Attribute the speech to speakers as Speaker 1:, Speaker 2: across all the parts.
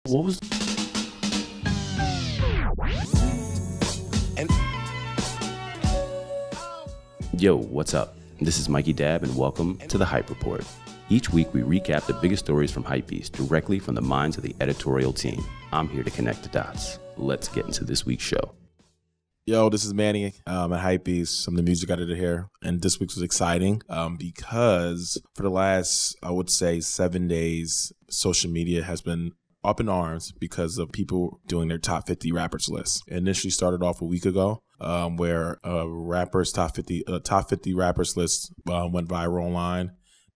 Speaker 1: What was... Yo, what's up? This is Mikey Dab, and welcome to the Hype Report. Each week, we recap the biggest stories from HYPEBEAST directly from the minds of the editorial team. I'm here to connect the dots. Let's get into this week's show.
Speaker 2: Yo, this is Manny at HYPEBEAST. I'm the music editor here, and this week was exciting because for the last, I would say, 7 days, social media has been up in arms because of people doing their top 50 rappers list. It initially started off a week ago, where rappers top 50 rappers list went viral online.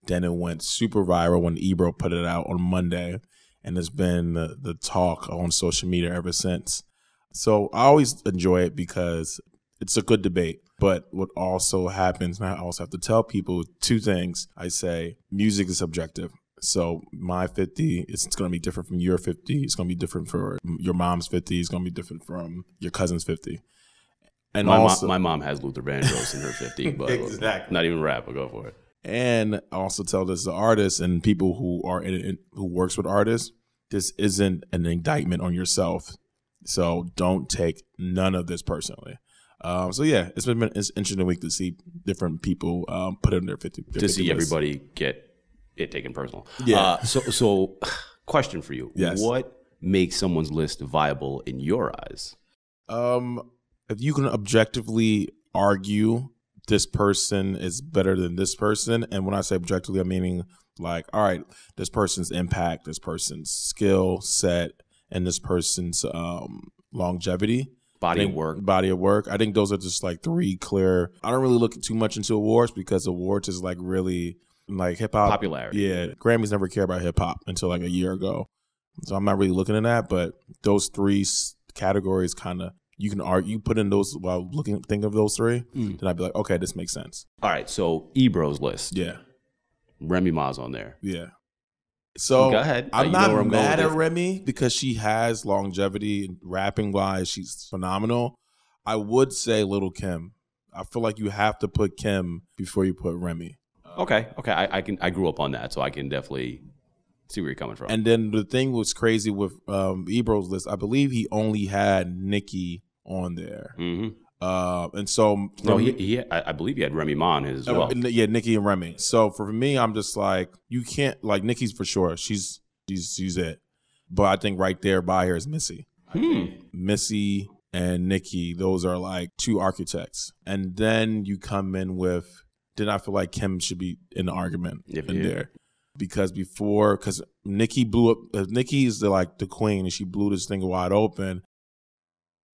Speaker 2: Then it went super viral when Ebro put it out on Monday, and it's been the talk on social media ever since. So I always enjoy it because it's a good debate. But what also happens, and I also have to tell people two things. I say music is subjective. So my 50, it's going to be different from your 50. It's going to be different for your mom's 50. It's going to be different from your cousin's 50. And
Speaker 1: my mom has Luther Vandross in her 50, but
Speaker 2: exactly.
Speaker 1: Not even rap, but go for it.
Speaker 2: And I also tell this to artists and people who are who works with artists, this isn't an indictment on yourself. So don't take none of this personally. So yeah, it's an interesting week to see different people put in their 50.
Speaker 1: To see everybody get it taken personal.
Speaker 2: Yeah.
Speaker 1: So question for you.
Speaker 2: Yes.
Speaker 1: What makes someone's list viable in your eyes?
Speaker 2: If you can objectively argue this person is better than this person, and when I say objectively, I'm meaning like, all right, this person's impact, this person's skill set, and this person's longevity. Body of work. I think those are just like three clear. I don't really look too much into awards because awards is like really like hip hop.
Speaker 1: Popularity.
Speaker 2: Yeah. Grammys never cared about hip hop until like a year ago. So I'm not really looking at that, but those three categories kind of, you can argue, put in those while think of those three, then I'd be like, okay, this makes sense.
Speaker 1: All right. So Ebro's list.
Speaker 2: Yeah.
Speaker 1: Remy Ma's on there.
Speaker 2: Yeah. So
Speaker 1: go ahead.
Speaker 2: I'm not mad at Remy because she has longevity rapping wise. She's phenomenal. I would say Little Kim. I feel like you have to put Kim before you put Remy.
Speaker 1: Okay. I grew up on that, so I can definitely see where you're coming from.
Speaker 2: And then the thing was crazy with Ebro's list. I believe he only had Nicki on there. Mm-hmm. And so
Speaker 1: I believe he had Remy Ma on his as well.
Speaker 2: Yeah, Nicki and Remy. So for me, I'm just like, you can't, like, Nicki's for sure. She's it. But I think right there by her is Missy. Missy and Nicki, those are like two architects. And then you come in with, then I feel like Kim should be in the argument there. Because Nicki blew up, Nicki is the queen, and she blew this thing wide open.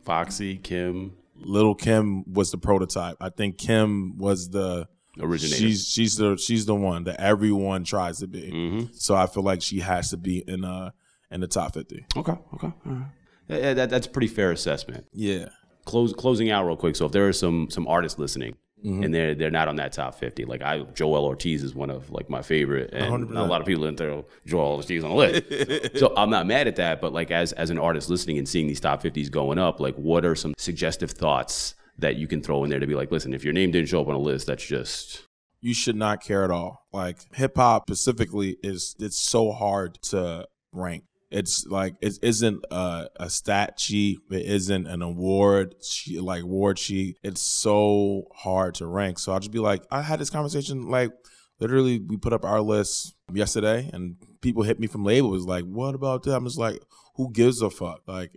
Speaker 1: Foxy, Kim.
Speaker 2: Little Kim was the prototype. I think Kim was the originator. She's the one that everyone tries to be. Mm-hmm. So I feel like she has to be in the top 50.
Speaker 1: Okay. All right. That's a pretty fair assessment.
Speaker 2: Yeah.
Speaker 1: Closing out real quick. So if there are some artists listening, and they're not on that top 50, like Joel Ortiz is one of like my favorite, and not a lot of people didn't throw Joel Ortiz on the list. So I'm not mad at that, but like as an artist listening and seeing these top 50s going up, like what are some suggestive thoughts that you can throw in there to be like, listen, if your name didn't show up on a list, that's just...
Speaker 2: You should not care at all. Like hip hop specifically it's so hard to rank. It's like, it isn't a stat sheet. It isn't an award sheet. It's so hard to rank. So I'll just be like, I had this conversation, like literally we put up our list yesterday and people hit me from labels like, what about that? I'm just like, who gives a fuck? Like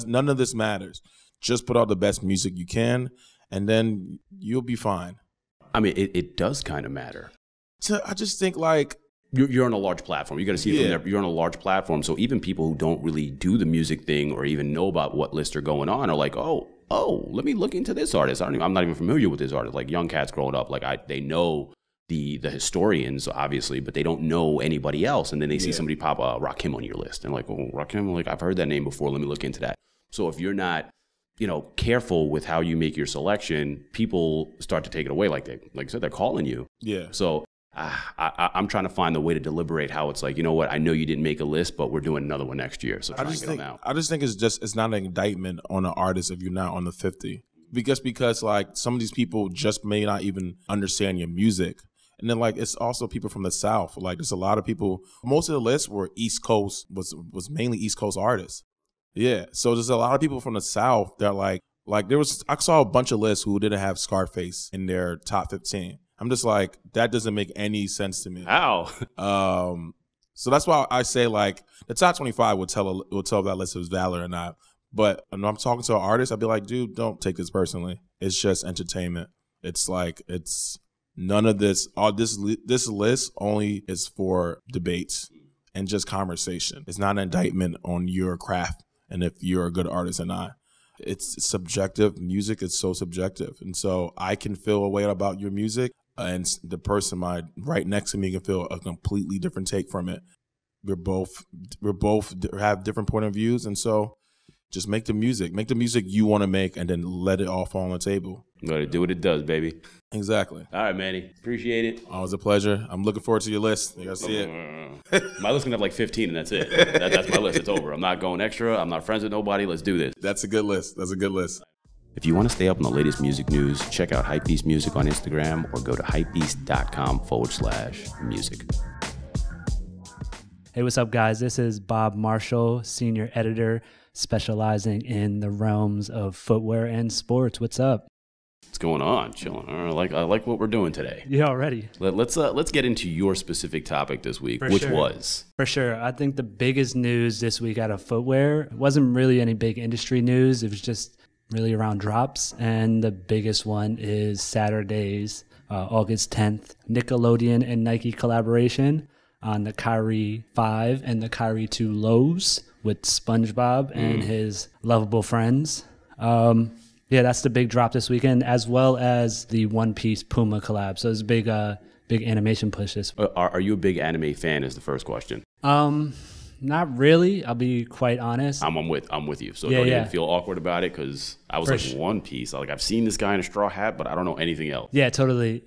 Speaker 2: none of this matters. Just put out the best music you can and then you'll be fine.
Speaker 1: I mean, it does kind of matter.
Speaker 2: So I just think like,
Speaker 1: You're on a large platform. You got to see it from there. You're on a large platform. So even people who don't really do the music thing or even know about what lists are going on are like, oh, let me look into this artist. I'm not even familiar with this artist. Like young cats growing up, like they know the historians obviously, but they don't know anybody else. And then they see somebody pop Rakim on your list and like, oh, Rakim, like I've heard that name before. Let me look into that. So if you're not, careful with how you make your selection, people start to take it away. Like I said, they're calling you. Yeah. So. I'm trying to find the way to deliberate how it's like, you know what, I know you didn't make a list, but we're doing another one next year. So try and get them out.
Speaker 2: I just think it's not an indictment on an artist if you're not on the 50. Because like some of these people just may not even understand your music. And then like it's also people from the South. Like there's a lot of people. Most of the list were East Coast, was mainly East Coast artists. Yeah. So there's a lot of people from the South that like I saw a bunch of lists who didn't have Scarface in their top 15. I'm just like, that doesn't make any sense to me.
Speaker 1: How?
Speaker 2: So that's why I say like the top 25 will tell if that list is valid or not. But when I'm talking to an artist, I'd be like, dude, don't take this personally. It's just entertainment. It's like, it's none of this. This list only is for debates and just conversation. It's not an indictment on your craft and if you're a good artist or not. It's subjective. Music is so subjective. And so I can feel a way about your music, and the person right next to me can feel a completely different take from it. We're both have different point of views, and so just make the music you want to make, and then let it all fall on the table.
Speaker 1: Let it do what it does, baby.
Speaker 2: Exactly.
Speaker 1: All right, Manny. Appreciate it.
Speaker 2: Always a pleasure. I'm looking forward to your list. You gotta see it.
Speaker 1: My list can have like 15, and that's it. That's my list. It's over. I'm not going extra. I'm not friends with nobody. Let's do this.
Speaker 2: That's a good list. That's a good list.
Speaker 1: If you want to stay up on the latest music news, check out HYPEBEAST Music on Instagram or go to hypebeast.com/music.
Speaker 3: Hey, what's up, guys? This is Bob Marshall, senior editor, specializing in the realms of footwear and sports. What's up?
Speaker 1: What's going on? Chilling. I like what we're doing today.
Speaker 3: Yeah, already.
Speaker 1: Let's get into your specific topic this week, which was.
Speaker 3: For sure. I think the biggest news this week out of footwear wasn't really any big industry news. It was just really around drops. And the biggest one is Saturday's August 10th Nickelodeon and Nike collaboration on the Carrey 5 and the Carrey 2 lows with SpongeBob and his lovable friends. Yeah, that's the big drop this weekend, as well as the One Piece Puma collab. So it's a big animation push this week.
Speaker 1: Are you a big anime fan is the first question.
Speaker 3: Not really. I'll be quite honest.
Speaker 1: I'm with you. So don't even feel awkward about it, because I was One Piece. I've seen this guy in a straw hat, but I don't know anything else.
Speaker 3: Yeah, totally.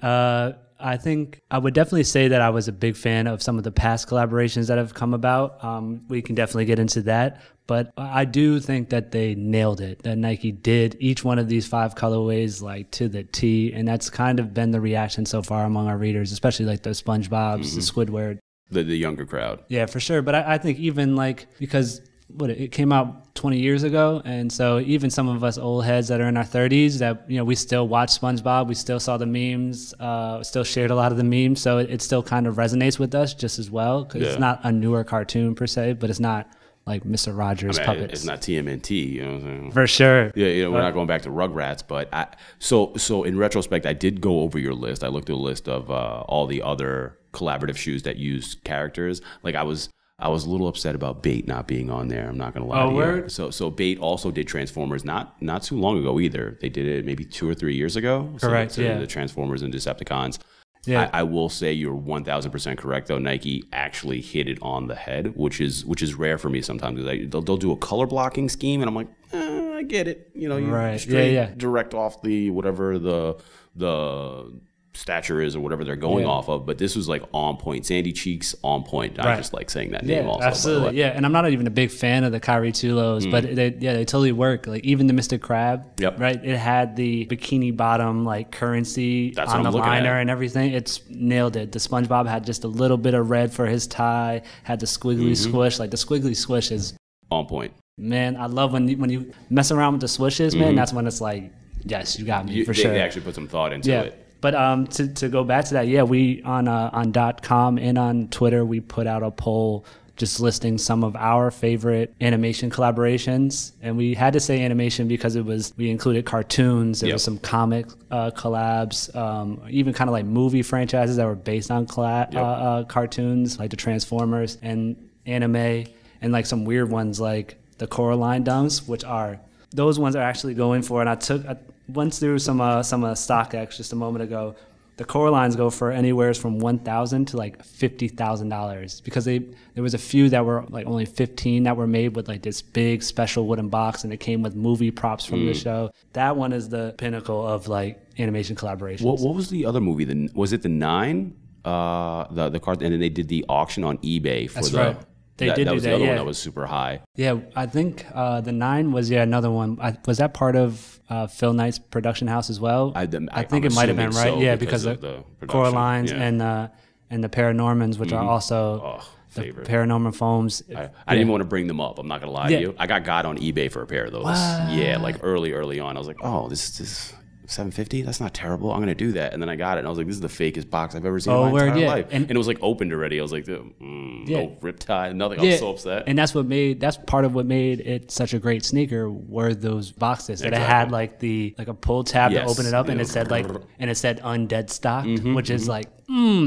Speaker 3: I think I would definitely say that I was a big fan of some of the past collaborations that have come about. We can definitely get into that. But I do think that they nailed it, that Nike did each one of these 5 colorways like to the T. And that's kind of been the reaction so far among our readers, especially like the SpongeBobs, the Squidward.
Speaker 1: The younger crowd. Yeah,
Speaker 3: for sure. But I think even like, because it came out 20 years ago, and so even some of us old heads that are in our 30s that, we still watch SpongeBob, we still saw the memes, still shared a lot of the memes, so it still kind of resonates with us just as well, because it's not a newer cartoon per se, but it's not like Mr. Rogers puppets.
Speaker 1: It's not TMNT, you know what I'm saying?
Speaker 3: For sure.
Speaker 1: Yeah, we're not going back to Rugrats, but so in retrospect, I did go over your list. I looked at a list of all the other collaborative shoes that use characters. Like I was a little upset about Bait not being on there. I'm not gonna lie to you. So Bait also did Transformers not too long ago either. They did it maybe 2 or 3 years ago.
Speaker 3: Correct.
Speaker 1: So the Transformers and Decepticons. Yeah. I will say you're 1,000% correct though. Nike actually hit it on the head, which is rare for me sometimes. They'll do a color blocking scheme, and I'm like, I get it. You straight direct off the whatever the stature is or whatever they're going off of, but this was like on point. Sandy Cheeks on point. I just like saying that name also.
Speaker 3: Absolutely. Yeah, and I'm not even a big fan of the Kyrie 2 lows, but they totally work. Like even the Mr. Crab, right? It had the bikini bottom like currency on the liner and everything. It's nailed it. The SpongeBob had just a little bit of red for his tie, had the squiggly squish. Like the squiggly squish is
Speaker 1: on point.
Speaker 3: Man, I love when you mess around with the swishes, man. That's when it's like, yes, you got me for sure.
Speaker 1: They actually put some thought into it.
Speaker 3: But to go back to that, we on .com and on Twitter, we put out a poll just listing some of our favorite animation collaborations. And we had to say animation because we included cartoons, there was some comic collabs, even kind of like movie franchises that were based on cartoons, like the Transformers and anime, and like some weird ones like the Coraline dunks, those ones are actually going for, and I went through some StockX just a moment ago. The Coralines go for anywhere from $1,000 to like $50,000 because there was a few that were like only 15 that were made with like this big special wooden box, and it came with movie props from the show. That one is the pinnacle of like animation collaborations.
Speaker 1: What was the other movie? Was it the 9? The card, and then they did the auction on eBay for
Speaker 3: They
Speaker 1: that
Speaker 3: did do
Speaker 1: was
Speaker 3: that,
Speaker 1: the other
Speaker 3: yeah.
Speaker 1: one that was super high.
Speaker 3: Yeah, I think the 9 was another one. Was that part of Phil Knight's production house as well? I think
Speaker 1: I'm
Speaker 3: it might have been right.
Speaker 1: assuming so
Speaker 3: Yeah,
Speaker 1: because
Speaker 3: because
Speaker 1: of the production.
Speaker 3: Coralines
Speaker 1: Yeah.
Speaker 3: and the Paranormans, which are also the
Speaker 1: favorite.
Speaker 3: Paranorman foams.
Speaker 1: I didn't even want to bring them up. I'm not gonna lie to you. I got on eBay for a pair of those. Yeah, like early on. I was like, oh, this is $750. That's not terrible. I'm gonna do that. And then I got it, and I was like, this is the fakest box I've ever seen in my entire life. And it was like opened already. I was like, no rip tie, nothing. I was so upset.
Speaker 3: And that's part of what made it such a great sneaker were those boxes that it had like a pull tab to open it up, and it said undead stock, which is like,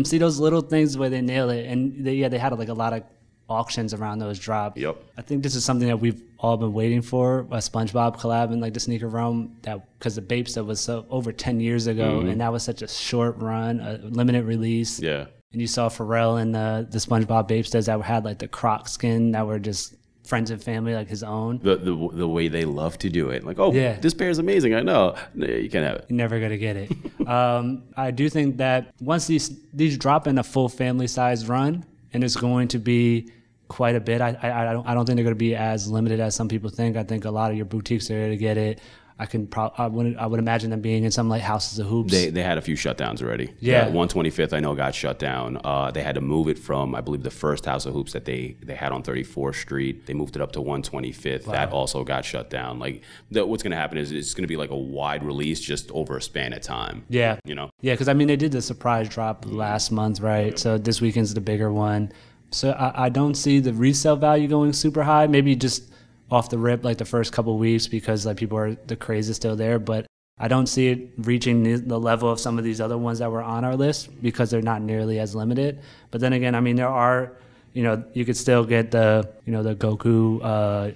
Speaker 3: see those little things where they nail it. And they had like a lot of auctions around those drops.
Speaker 1: Yep.
Speaker 3: I think this is something that we've all been waiting for, a SpongeBob collab in like the sneaker realm, because the BAPESTA was so over 10 years ago, and that was such a short run, a limited release.
Speaker 1: Yeah.
Speaker 3: And you saw Pharrell in the SpongeBob BAPESTAs that had like the Croc skin that were just friends and family, like his own.
Speaker 1: The way they love to do it. Like, this pair is amazing. I know. You can't have it.
Speaker 3: You're never going to get it. I do think that once these drop in a full family size run, and it's going to be quite a bit. I don't think they're going to be as limited as some people think. I think a lot of your boutiques are going to get it. I would imagine them being in some like Houses of Hoops.
Speaker 1: They had a few shutdowns already.
Speaker 3: Yeah.
Speaker 1: 125th I know got shut down. They had to move it from, I believe, the first House of Hoops that they had on 34th Street. They moved it up to 125th. Wow. That also got shut down. Like what's going to happen is it's going to be like a wide release just over a span of time.
Speaker 3: Yeah.
Speaker 1: You know.
Speaker 3: Yeah, because I mean they did the surprise drop last month, right? Yeah. So this weekend's the bigger one. So I don't see the resale value going super high. Maybe just off the rip like the first couple of weeks because like the craze is still there, but I don't see it reaching the level of some of these other ones that were on our list because they're not nearly as limited. But then again, I mean there are, you could still get the Goku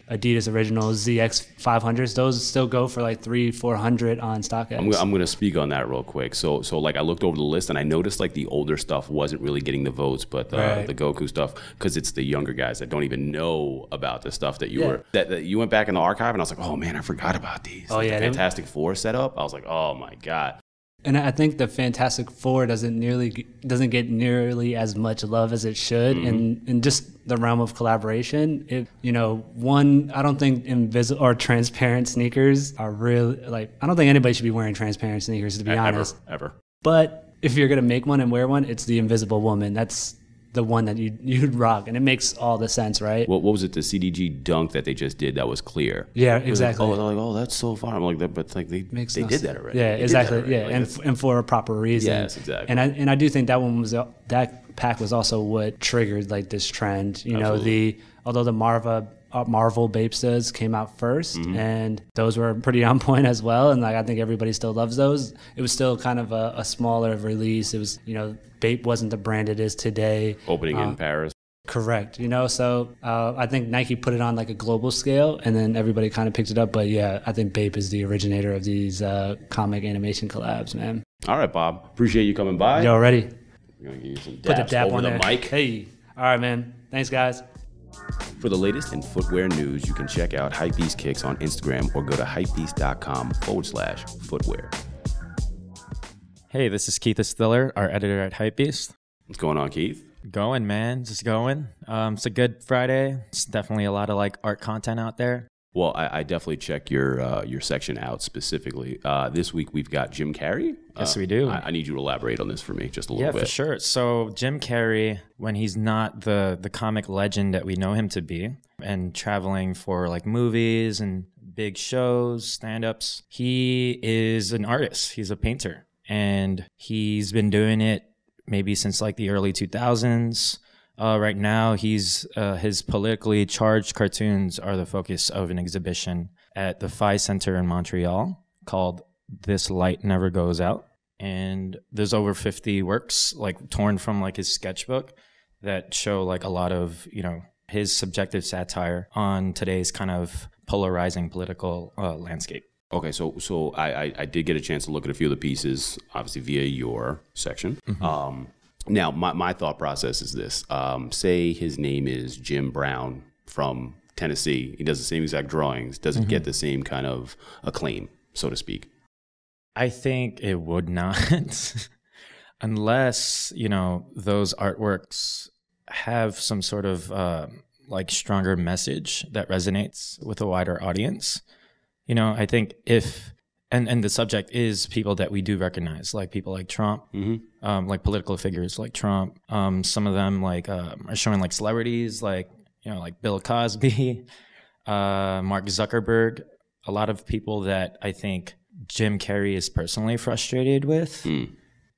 Speaker 3: Adidas Originals ZX 500s. Those still go for like $300-400 on StockX.
Speaker 1: I'm going to speak on that real quick. So like I looked over the list and I noticed like the older stuff wasn't really getting the votes, but the Goku stuff, because it's the younger guys that don't even know about the stuff that you that you went back in the archive, and I was like, oh man, I forgot about these. The Fantastic Four setup. I was like, oh my god.
Speaker 3: And I think the Fantastic Four doesn't get nearly as much love as it should in just the realm of collaboration. I don't think invisible or transparent sneakers are really like. I don't think anybody should be wearing transparent sneakers, to be honest.
Speaker 1: Ever.
Speaker 3: But if you're gonna make one and wear one, it's the Invisible Woman. That's the one that you'd rock, and it makes all the sense, right?
Speaker 1: What was it? The CDG Dunk that they just did that was clear.
Speaker 3: Yeah, exactly.
Speaker 1: Like, they're like, oh, that's so far. I'm like, but like they did that already.
Speaker 3: Yeah, exactly. Yeah, like, and for a proper reason.
Speaker 1: Yes, exactly.
Speaker 3: And I do think that pack was also what triggered like this trend. Although the Marvel BAPESTAs came out first, and those were pretty on point as well. And like I think everybody still loves those. It was still kind of a smaller release. It was Bape wasn't the brand it is today.
Speaker 1: Opening in Paris.
Speaker 3: Correct. So I think Nike put it on like a global scale, and then everybody kind of picked it up. But yeah, I think Bape is the originator of these comic animation collabs, man.
Speaker 1: All right, Bob. Appreciate you coming by.
Speaker 3: Yo, ready?
Speaker 1: I'm gonna give you some dabs.
Speaker 3: Put the dap on
Speaker 1: the
Speaker 3: there.
Speaker 1: mic.
Speaker 3: Hey. All right, man. Thanks, guys.
Speaker 1: For the latest in footwear news, you can check out HYPEBEAST Kicks on Instagram or go to hypebeast.com/footwear.
Speaker 4: Hey, this is Keith Estiller, our editor at HYPEBEAST.
Speaker 1: What's going on, Keith?
Speaker 4: Going, man. Just going. It's a good Friday. It's definitely a lot of like art content out there.
Speaker 1: Well, I definitely check your section out specifically. This week we've got Jim Carrey.
Speaker 4: Yes, we do.
Speaker 1: I need you to elaborate on this for me just a little bit.
Speaker 4: Yeah, for sure. So Jim Carrey, when he's not the comic legend that we know him to be and traveling for like movies and big shows, stand-ups, he is an artist. He's a painter. And he's been doing it maybe since like the early 2000s. Right now, his politically charged cartoons are the focus of an exhibition at the Phi Center in Montreal called This Light Never Goes Out. And there's over 50 works like torn from like his sketchbook that show like a lot of, his subjective satire on today's kind of polarizing political landscape.
Speaker 1: Okay, so I did get a chance to look at a few of the pieces, obviously via your section. Mm-hmm. Now, my thought process is this. Say his name is Jim Brown from Tennessee. He does the same exact drawings. Does it get the same kind of acclaim, so to speak?
Speaker 4: I think it would not. Unless, those artworks have some sort of like stronger message that resonates with a wider audience. I think and the subject is people that we do recognize, like people like Trump, like political figures like Trump. Some of them like are showing like celebrities, like like Bill Cosby, Mark Zuckerberg. A lot of people that I think Jim Carrey is personally frustrated with.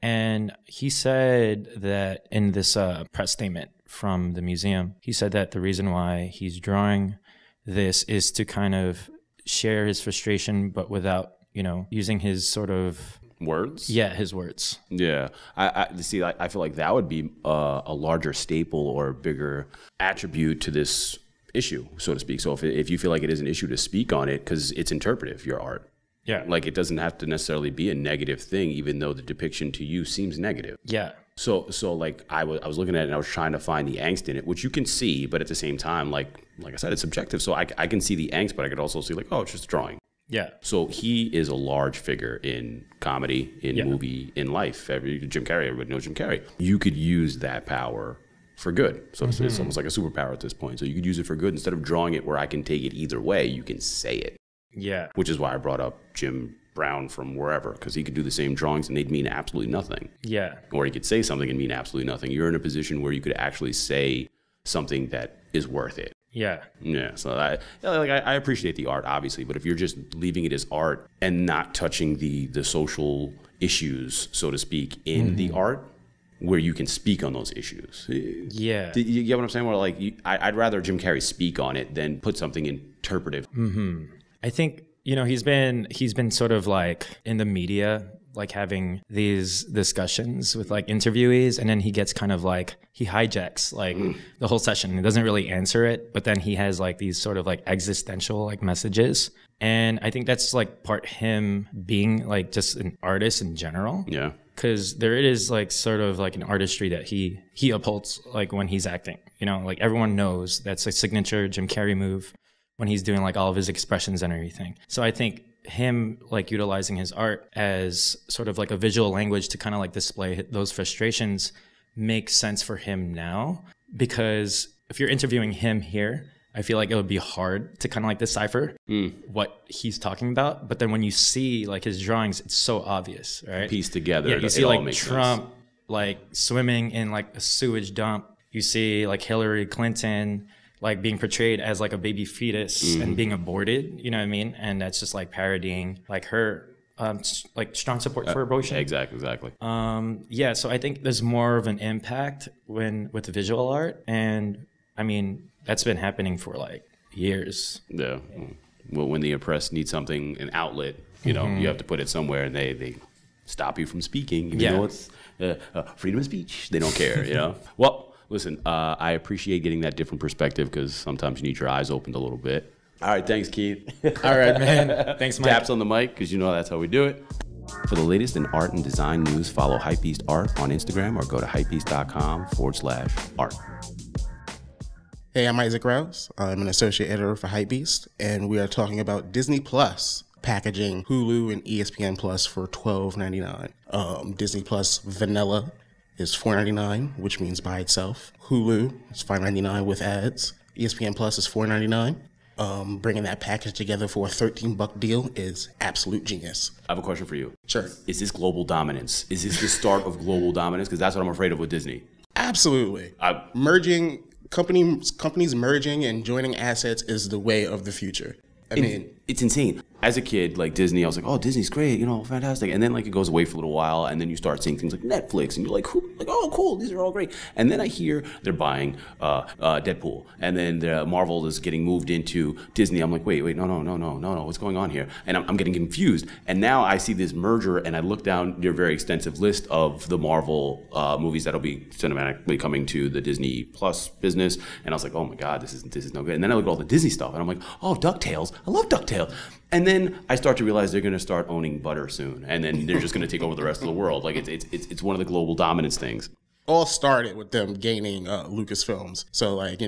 Speaker 4: And he said that in this press statement from the museum, he said that the reason why he's drawing this is to kind of share his frustration, but without using his sort of
Speaker 1: words.
Speaker 4: Yeah, his words.
Speaker 1: Yeah, I feel like that would be a larger staple or a bigger attribute to this issue, so to speak. So if you feel like it is an issue to speak on it, because it's interpretive, your art.
Speaker 4: Yeah,
Speaker 1: like it doesn't have to necessarily be a negative thing, even though the depiction to you seems negative.
Speaker 4: Yeah.
Speaker 1: So like I was looking at it and I was trying to find the angst in it, which you can see, but at the same time, like I said, it's subjective. So I can see the angst, but I could also see like, oh, it's just a drawing. Yeah. So he is a large figure in comedy, in movie, in life. Jim Carrey, everybody knows Jim Carrey. You could use that power for good. So it's almost like a superpower at this point. So you could use it for good. Instead of drawing it where I can take it either way, you can say it. Yeah. Which is why I brought up Jim Brown from wherever, because he could do the same drawings and they'd mean absolutely nothing. Yeah. Or he could say something and mean absolutely nothing. You're in a position where you could actually say something that is worth it. Yeah. Yeah. So I appreciate the art, obviously, but if you're just leaving it as art and not touching the social issues, so to speak, in the art, where you can speak on those issions. Yeah. You get what I'm saying? Where like I'd rather Jim Carrey speak on it than put something interpretive.
Speaker 4: I think he's been sort of like in the media, like having these discussions with like interviewees, and then he gets kind of like he hijacks like the whole session. He doesn't really answer it, but then he has like these sort of like existential like messages, and I think that's like part him being like just an artist in general. Yeah, because there is like sort of like an artistry that he upholds like when he's acting. Like everyone knows that's a signature Jim Carrey move when he's doing like all of his expressions and everything. So I think him like utilizing his art as sort of like a visual language to kind of like display those frustrations makes sense for him now, because if you're interviewing him here, I feel like it would be hard to kind of like decipher what he's talking about. But then when you see like his drawings, it's so obvious, right?
Speaker 1: Piece together.
Speaker 4: Yeah, you see like Trump like swimming in like a sewage dump. You see like Hillary Clinton like being portrayed as like a baby fetus and being aborted, you know what I mean? And that's just like parodying like her like strong support for abortion.
Speaker 1: Exactly.
Speaker 4: Yeah, so I think there's more of an impact with the visual art, and I mean that's been happening for like years. Yeah.
Speaker 1: Well, when the oppressed need something, an outlet, you have to put it somewhere, and they stop you from speaking, even though it's freedom of speech. They don't care, Well, listen, I appreciate getting that different perspective, because sometimes you need your eyes opened a little bit. All right, thanks, Keith.
Speaker 4: All right, man. Thanks, Mike.
Speaker 1: Taps on the mic, because that's how we do it. For the latest in art and design news, follow HYPEBEAST Art on Instagram or go to hypebeast.com/art.
Speaker 5: Hey, I'm Isaac Rouse. I'm an associate editor for HYPEBEAST, and we are talking about Disney Plus packaging Hulu and ESPN Plus for $12.99. Disney Plus Vanilla is $4.99, which means by itself. Hulu is $5.99 with ads. ESPN Plus is $4.99. Bringing that package together for a $13 deal is absolute genius.
Speaker 1: I have a question for you.
Speaker 5: Sure.
Speaker 1: Is this global dominance? Is this the start of global dominance? Because that's what I'm afraid of with Disney.
Speaker 5: Absolutely. Merging companies merging and joining assets is the way of the future. I mean,
Speaker 1: it's insane. As a kid, like Disney, I was like, oh, Disney's great, fantastic. And then like it goes away for a little while, and then you start seeing things like Netflix, and you're like, oh, cool, these are all great. And then I hear they're buying Deadpool, and then Marvel is getting moved into Disney. I'm like, wait, no, what's going on here? And I'm getting confused. And now I see this merger, and I look down your very extensive list of the Marvel movies that'll be cinematically coming to the Disney Plus business, and I was like, oh my God, this is no good. And then I look at all the Disney stuff, and I'm like, oh, DuckTales, I love DuckTales. And then I start to realize they're going to start owning butter soon, and then they're just going to take over the rest of the world. Like it's one of the global dominance things.
Speaker 5: All started with them gaining Lucasfilms. So like,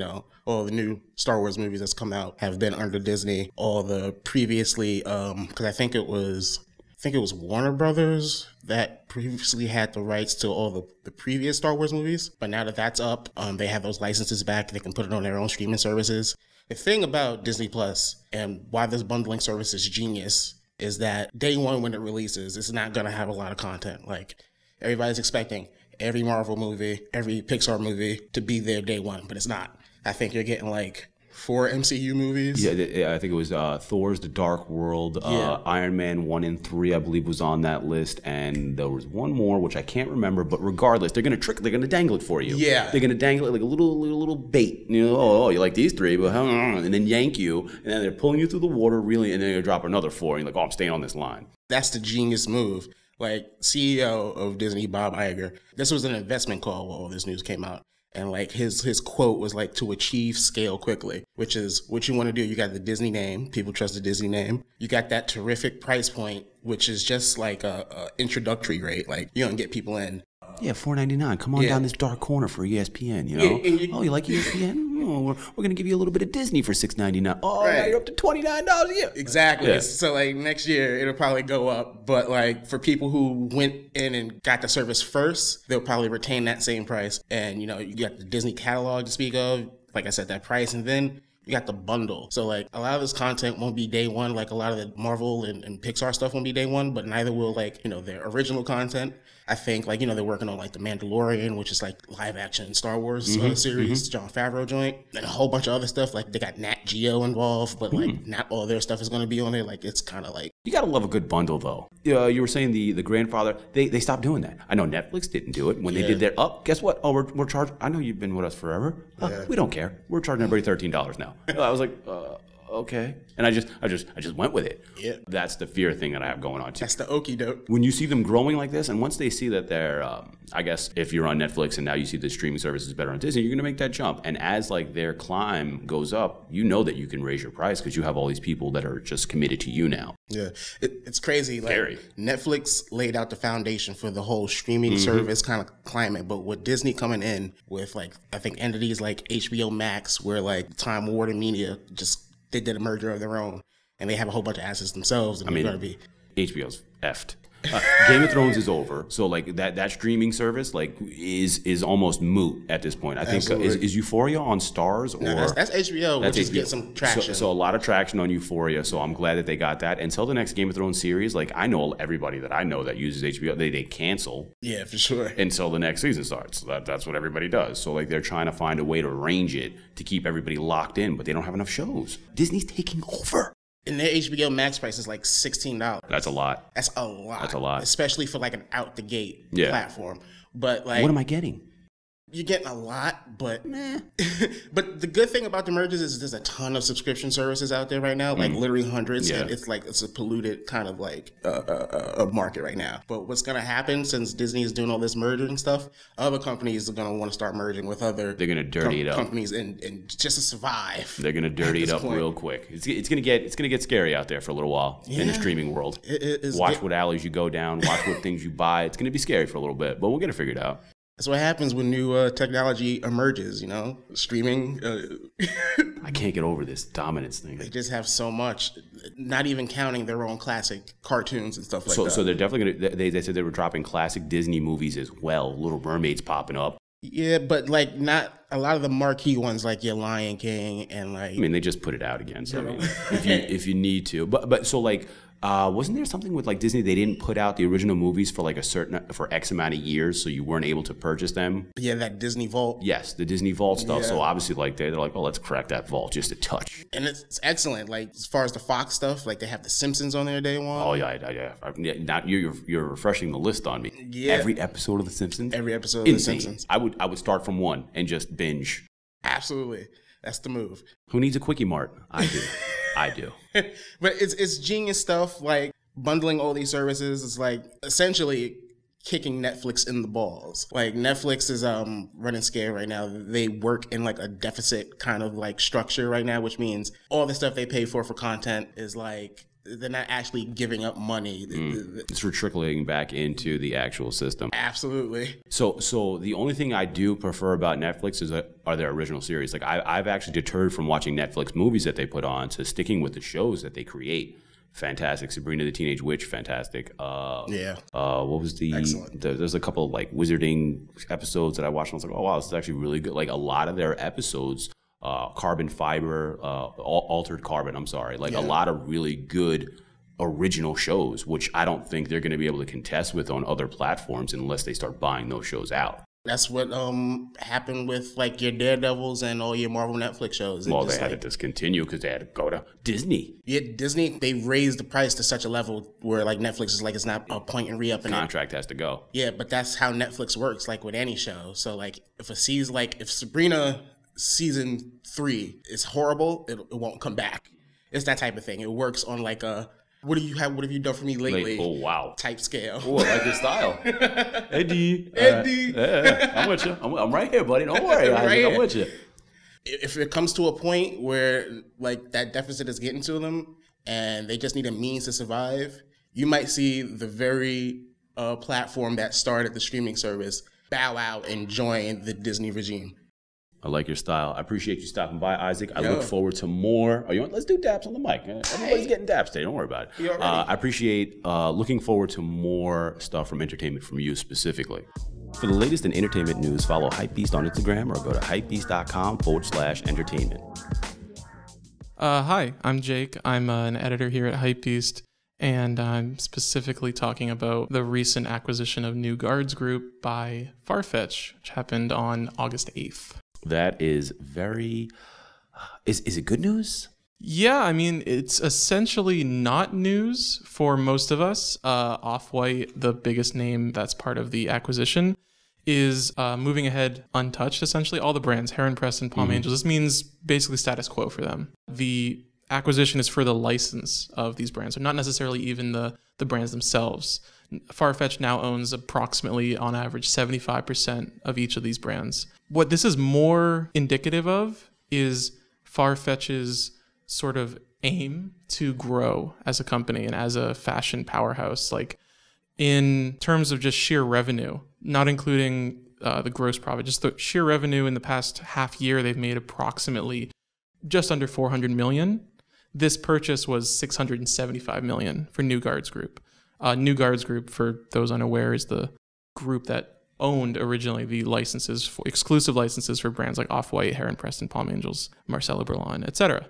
Speaker 5: all the new Star Wars movies that's come out have been under Disney. All the previously, because I think it was think it was Warner Brothers that previously had the rights to all the previous Star Wars movies. But now that that's up, they have those licenses back. They can put it on their own streaming services. The thing about Disney Plus and why this bundling service is genius is that day one when it releases, it's not going to have a lot of content. Like, everybody's expecting every Marvel movie, every Pixar movie to be there day one, but it's not. I think you're getting like 4 MCU movies.
Speaker 1: Yeah, I think it was Thor's The Dark World, Iron Man 1 and 3, I believe, was on that list, and there was one more which I can't remember. But regardless, they're gonna dangle it for you.
Speaker 5: Yeah,
Speaker 1: they're gonna dangle it like a little bait. You know, oh, you like these 3, but and then yank you, and then they're pulling you through the water, really, and then they drop another 4, and you're like, oh, I'm staying on this line.
Speaker 5: That's the genius move. Like, CEO of Disney, Bob Iger, this was an investment call when all this news came out. And like his quote was like, to achieve scale quickly, which is what you want to do. You got the Disney name. People trust the Disney name. You got that terrific price point, which is just like a introductory rate. Like, you don't get people in.
Speaker 1: Yeah, $4.99. Come on down this dark corner for ESPN, you know? You like ESPN? Oh, we're going to give you a little bit of Disney for $6.99. Oh, now you're up to $29 a year.
Speaker 5: Exactly. Yeah. So, like, next year, it'll probably go up. But, like, for people who went in and got the service first, they'll probably retain that same price. And, you know, you got the Disney catalog to speak of. Like I said, that price. And then you got the bundle. So, like, a lot of this content won't be day one. Like, a lot of the Marvel and Pixar stuff won't be day one. But neither will, like, you know, their original content. I think, like, you know, they're working on, like, The Mandalorian, which is, like, live-action Star Wars series, Jon Favreau joint, and a whole bunch of other stuff. Like, they got Nat Geo involved, but, like, not all their stuff is going to be on there. Like, it's kind of like...
Speaker 1: You got to love a good bundle, though. You were saying the grandfather, they stopped doing that. I know Netflix didn't do it. When they did their guess what? Oh, we're charged. I know you've been with us forever. We don't care. We're charging everybody $13 now. I was like... okay. And I just went with it.
Speaker 5: Yeah.
Speaker 1: That's the fear thing that I have going on too.
Speaker 5: That's the okie doke.
Speaker 1: When you see them growing like this, and once they see that they're, I guess if you're on Netflix and now you see the streaming service is better on Disney, you're going to make that jump. And as like their climb goes up, you know that you can raise your price because you have all these people that are just committed to you now.
Speaker 5: Yeah. It's crazy. Like,
Speaker 1: Carrey.
Speaker 5: Netflix laid out the foundation for the whole streaming service kind of climate. But with Disney coming in with, like, I think entities like HBO Max, where like Time Warner Media they did a merger of their own, and they have a whole bunch of assets themselves. And they're going to be
Speaker 1: HBO's effed. Game of Thrones is over, so like that streaming service like is almost moot at this point. I think is Euphoria on Stars or
Speaker 5: that's HBO, which is get some traction.
Speaker 1: So a lot of traction on Euphoria. So I'm glad that they got that. Until the next Game of Thrones series, like I know everybody that I know that uses HBO, they cancel.
Speaker 5: Yeah, for sure.
Speaker 1: Until the next season starts. That's what everybody does. So like they're trying to find a way to arrange it to keep everybody locked in, but they don't have enough shows. Disney's taking over.
Speaker 5: And their HBO Max price is like $16.
Speaker 1: That's a lot.
Speaker 5: That's a lot.
Speaker 1: That's a lot.
Speaker 5: Especially for like an out-the-gate platform. But like...
Speaker 1: What am I getting?
Speaker 5: You're getting a lot, but... But the good thing about the mergers is there's a ton of subscription services out there right now, like literally hundreds. Yeah. And it's a polluted kind of like a market right now. But what's going to happen since Disney is doing all this merging stuff, other companies are going to want to start merging with other... They're going to
Speaker 1: dirty it up.
Speaker 5: Companies and just to survive.
Speaker 1: They're going to dirty it up real quick. It's going to get scary out there for a little while in the streaming world. Watch what alleys you go down. Watch what things you buy. It's going to be scary for a little bit, but we'll get it figured out.
Speaker 5: That's what happens when new technology emerges, you know? Streaming.
Speaker 1: I can't get over this dominance thing.
Speaker 5: They just have so much, not even counting their own classic cartoons and stuff like that.
Speaker 1: So they're definitely going to, they said they were dropping classic Disney movies as well. Little Mermaid's popping up.
Speaker 5: Yeah, but like not a lot of the marquee ones like your Lion King and like...
Speaker 1: I mean, they just put it out again, so I mean, if you need to. But so like... wasn't there something with like Disney? They didn't put out the original movies for like for X amount of years, so you weren't able to purchase them.
Speaker 5: Yeah, that Disney Vault.
Speaker 1: Yes, the Disney Vault stuff. Yeah. So obviously, like they're like, oh, let's crack that vault just a touch.
Speaker 5: And it's excellent. Like as far as the Fox stuff, like they have the Simpsons on there day one.
Speaker 1: Oh yeah. Not you're refreshing the list on me.
Speaker 5: Yeah.
Speaker 1: Every episode of the Simpsons.
Speaker 5: Every episode of the Simpsons.
Speaker 1: I would start from one and just binge.
Speaker 5: Absolutely, that's the move.
Speaker 1: Who needs a Quickie Mart? I do. I do.
Speaker 5: But it's genius stuff. Like bundling all these services is like essentially kicking Netflix in the balls. Like Netflix is running scared right now. They work in like a deficit kind of like structure right now, which means all the stuff they pay for content is like they're not actually giving up money.
Speaker 1: It's trickling back into the actual system.
Speaker 5: Absolutely.
Speaker 1: So the only thing I do prefer about Netflix are their original series. Like I've actually deterred from watching Netflix movies that they put on to sticking with the shows that they create. fantastic. Sabrina the Teenage Witch, fantastic.
Speaker 5: Yeah.
Speaker 1: What was there's a couple of like wizarding episodes that I watched and I was like, oh wow, this is actually really good. Like a lot of their episodes, Carbon Fiber, Altered Carbon, I'm sorry. Like a lot of really good original shows, which I don't think they're going to be able to contest with on other platforms unless they start buying those shows out.
Speaker 5: That's what happened with like your Daredevils and all your Marvel Netflix shows.
Speaker 1: Well, they had to discontinue because they had to go to Disney.
Speaker 5: Yeah, Disney, they raised the price to such a level where like Netflix is like, it's not a point in re-upping.
Speaker 1: Contract has to go.
Speaker 5: Yeah, but that's how Netflix works, like with any show. So like if Sabrina season 3 is horrible, it won't come back. It's that type of thing. It works on like a what have you done for me lately?
Speaker 1: Like, oh wow,
Speaker 5: type scale.
Speaker 1: Oh, I like your style, Eddie. I'm with you. I'm right here, buddy. Don't worry, I'm with you.
Speaker 5: If it comes to a point where like that deficit is getting to them and they just need a means to survive, you might see the very platform that started the streaming service bow out and join the Disney regime.
Speaker 1: I like your style. I appreciate you stopping by, Isaac. I look forward to more. Let's do daps on the mic. Everybody's getting daps today. Don't worry about it. I appreciate looking forward to more stuff from entertainment from you specifically. For the latest in entertainment news, follow HYPEBEAST on Instagram or go to hypebeast.com/entertainment.
Speaker 6: Hi, I'm Jake. I'm an editor here at HYPEBEAST, and I'm specifically talking about the recent acquisition of New Guards Group by Farfetch, which happened on August 8th.
Speaker 1: That is very... Is it good news?
Speaker 6: Yeah, I mean, it's essentially not news for most of us. Off-White, the biggest name that's part of the acquisition, is moving ahead untouched, essentially. All the brands, Heron Press and Palm Angels, this means basically status quo for them. The acquisition is for the license of these brands, so not necessarily even the brands themselves. Farfetch now owns approximately, on average, 75% of each of these brands. What this is more indicative of is Farfetch's sort of aim to grow as a company and as a fashion powerhouse, like in terms of just sheer revenue, not including the gross profit, just the sheer revenue in the past half year, they've made approximately just under 400 million. This purchase was 675 million for New Guards Group. New Guards Group, for those unaware, is the group that owned originally the licenses, exclusive licenses for brands like Off-White, Heron Preston, Palm Angels, Marcelo Burlon, etc.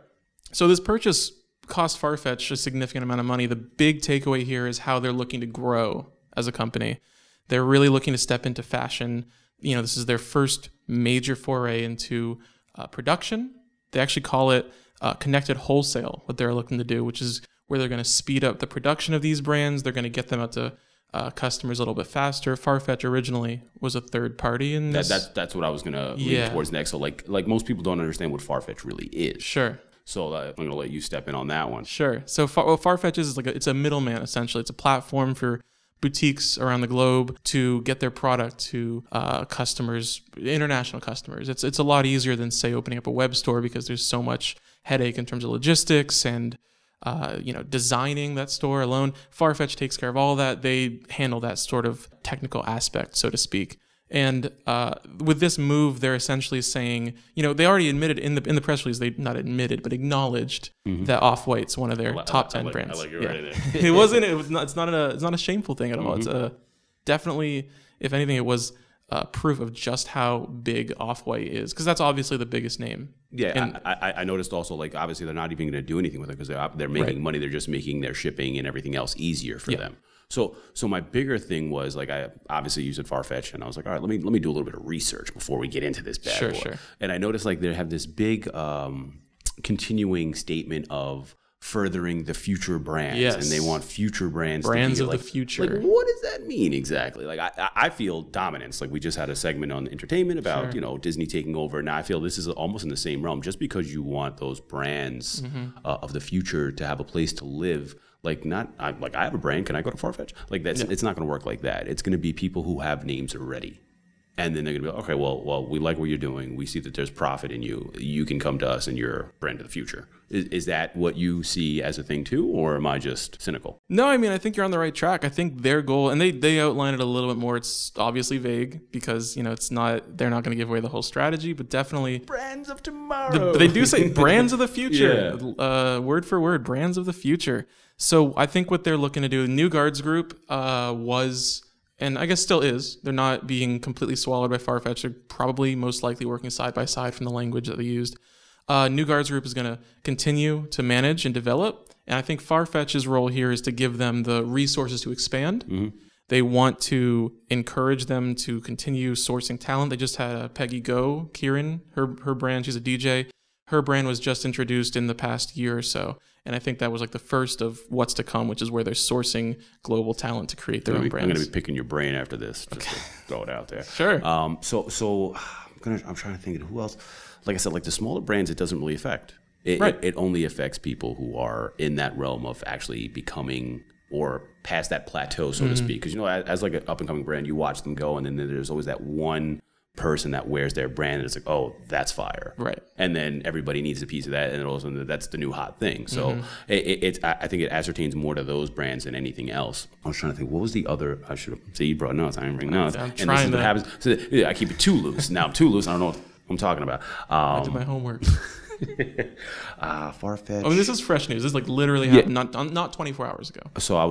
Speaker 6: So this purchase cost Farfetch a significant amount of money. The big takeaway here is how they're looking to grow as a company. They're really looking to step into fashion. You know, this is their first major foray into production. They actually call it connected wholesale, what they're looking to do, which is where they're going to speed up the production of these brands. They're going to get them out to customers a little bit faster. Farfetch originally was a third party in this.
Speaker 1: That's what I was going to lean towards next. So like most people don't understand what Farfetch really is.
Speaker 6: Sure.
Speaker 1: So I'm going to let you step in on that one.
Speaker 6: Sure. So what Farfetch is like it's a middleman, essentially. It's a platform for boutiques around the globe to get their product to customers, international customers. It's a lot easier than, say, opening up a web store because there's so much headache in terms of logistics and designing that store alone. Farfetch takes care of all that. They handle that sort of technical aspect, so to speak. And with this move, they're essentially saying, they already admitted in the press release, they not admitted, but acknowledged that Off-White's one of their top 10 brands.
Speaker 1: I like it right there.
Speaker 6: It's not a shameful thing at all. It's definitely, if anything, it was proof of just how big Off-White is, because that's obviously the biggest name.
Speaker 1: Yeah, and I noticed also, like, obviously they're not even going to do anything with it because they're making money. They're just making their shipping and everything else easier for them. So my bigger thing was, like, I obviously used Farfetch, and I was like, all right, let me do a little bit of research before we get into this bad boy. Sure. And I noticed, like, they have this big continuing statement of furthering the future brands, and they want future brands
Speaker 6: of
Speaker 1: like,
Speaker 6: the future.
Speaker 1: Like, what does that mean exactly? Like, I feel dominance. Like, we just had a segment on entertainment about Disney taking over. Now I feel this is almost in the same realm. Just because you want those brands of the future to have a place to live. Like, I have a brand. Can I go to Farfetch? Like, it's not going to work like that. It's going to be people who have names already. And then they're going to be like, okay, well, we like what you're doing. We see that there's profit in you. You can come to us and you're brand of the future. Is that what you see as a thing too, or am I just cynical?
Speaker 6: No, I mean, I think you're on the right track. I think their goal, and they outline it a little bit more. It's obviously vague because, you know, they're not going to give away the whole strategy, but definitely
Speaker 1: Brands of tomorrow.
Speaker 6: they do say brands of the future, word for word, brands of the future. So I think what they're looking to do, New Guards Group was, and I guess still is, they're not being completely swallowed by Farfetch. They're probably most likely working side by side from the language that they used. New Guards Group is going to continue to manage and develop. And I think Farfetch's role here is to give them the resources to expand. Mm-hmm. They want to encourage them to continue sourcing talent. They just had Peggy Go, Kieran, her brand. She's a DJ. Her brand was just introduced in the past year or so. And I think that was like the first of what's to come, which is where they're sourcing global talent to create their own brands.
Speaker 1: I'm going to be picking your brain after this, just to throw it out there.
Speaker 6: Sure.
Speaker 1: So I'm trying to think of who else. Like I said, like the smaller brands, it doesn't really affect. It only affects people who are in that realm of actually becoming or past that plateau, so to speak. Because, you know, as like an up-and-coming brand, you watch them go, and then there's always that one person that wears their brand and it's like, oh, that's fire.
Speaker 6: Right.
Speaker 1: And then everybody needs a piece of that, and all of a sudden that's the new hot thing. So I think it ascertains more to those brands than anything else. I was trying to think, what was the other? I should have. See, you brought notes. I didn't bring notes.
Speaker 6: I'm
Speaker 1: and
Speaker 6: trying
Speaker 1: this is what happens. So yeah, I keep it too loose. Now I'm too loose. I don't know what I'm talking about.
Speaker 6: I did my homework.
Speaker 1: Farfetch.
Speaker 6: I mean, this is fresh news. This is like literally happened not 24 hours ago.
Speaker 1: So I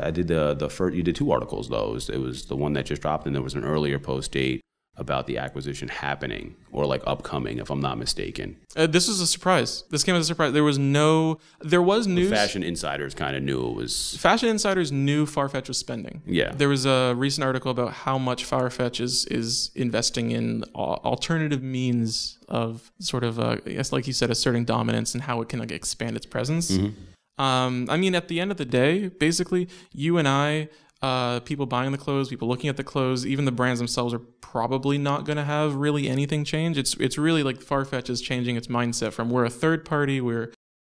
Speaker 1: did the first. You did 2 articles though. It was the one that just dropped, and there was an earlier post date about the acquisition happening or like upcoming, if I'm not mistaken.
Speaker 6: This was a surprise. This came as a surprise. There was news.
Speaker 1: The Fashion Insiders kind of knew it was.
Speaker 6: Fashion Insiders knew Farfetch was spending.
Speaker 1: Yeah.
Speaker 6: There was a recent article about how much Farfetch is investing in alternative means of sort of, I guess, like you said, asserting dominance and how it can like expand its presence. I mean, at the end of the day, basically, you and I, people buying the clothes, people looking at the clothes, even the brands themselves are probably not going to have really anything change. It's really like Farfetch is changing its mindset from we're a third party, we're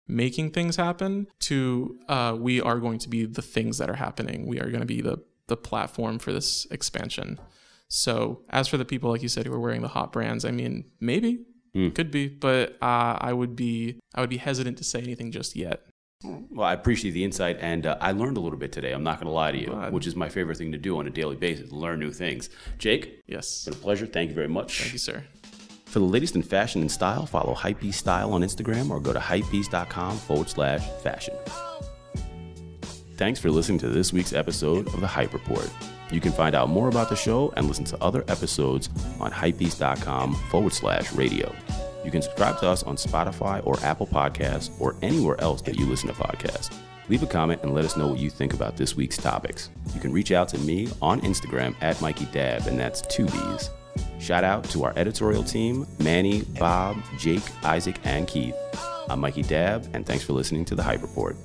Speaker 6: making things happen, to we are going to be the things that are happening. We are going to be the platform for this expansion. So as for the people, like you said, who are wearing the hot brands, I mean, maybe, could be, but I would be hesitant to say anything just yet.
Speaker 1: Well, I appreciate the insight, and I learned a little bit today. I'm not going to lie to you, which is my favorite thing to do on a daily basis, learn new things. Jake?
Speaker 6: Yes.
Speaker 1: It's been a pleasure. Thank you very much.
Speaker 6: Thank you, sir.
Speaker 1: For the latest in fashion and style, follow HYPEBEAST Style on Instagram or go to hypebeast.com/fashion. Thanks for listening to this week's episode of The Hype Report. You can find out more about the show and listen to other episodes on hypebeast.com/radio. You can subscribe to us on Spotify or Apple Podcasts or anywhere else that you listen to podcasts. Leave a comment and let us know what you think about this week's topics. You can reach out to me on Instagram at Mikey Dab, and that's 2 B's. Shout out to our editorial team, Manny, Bob, Jake, Isaac, and Keith. I'm Mikey Dab, and thanks for listening to The Hype Report.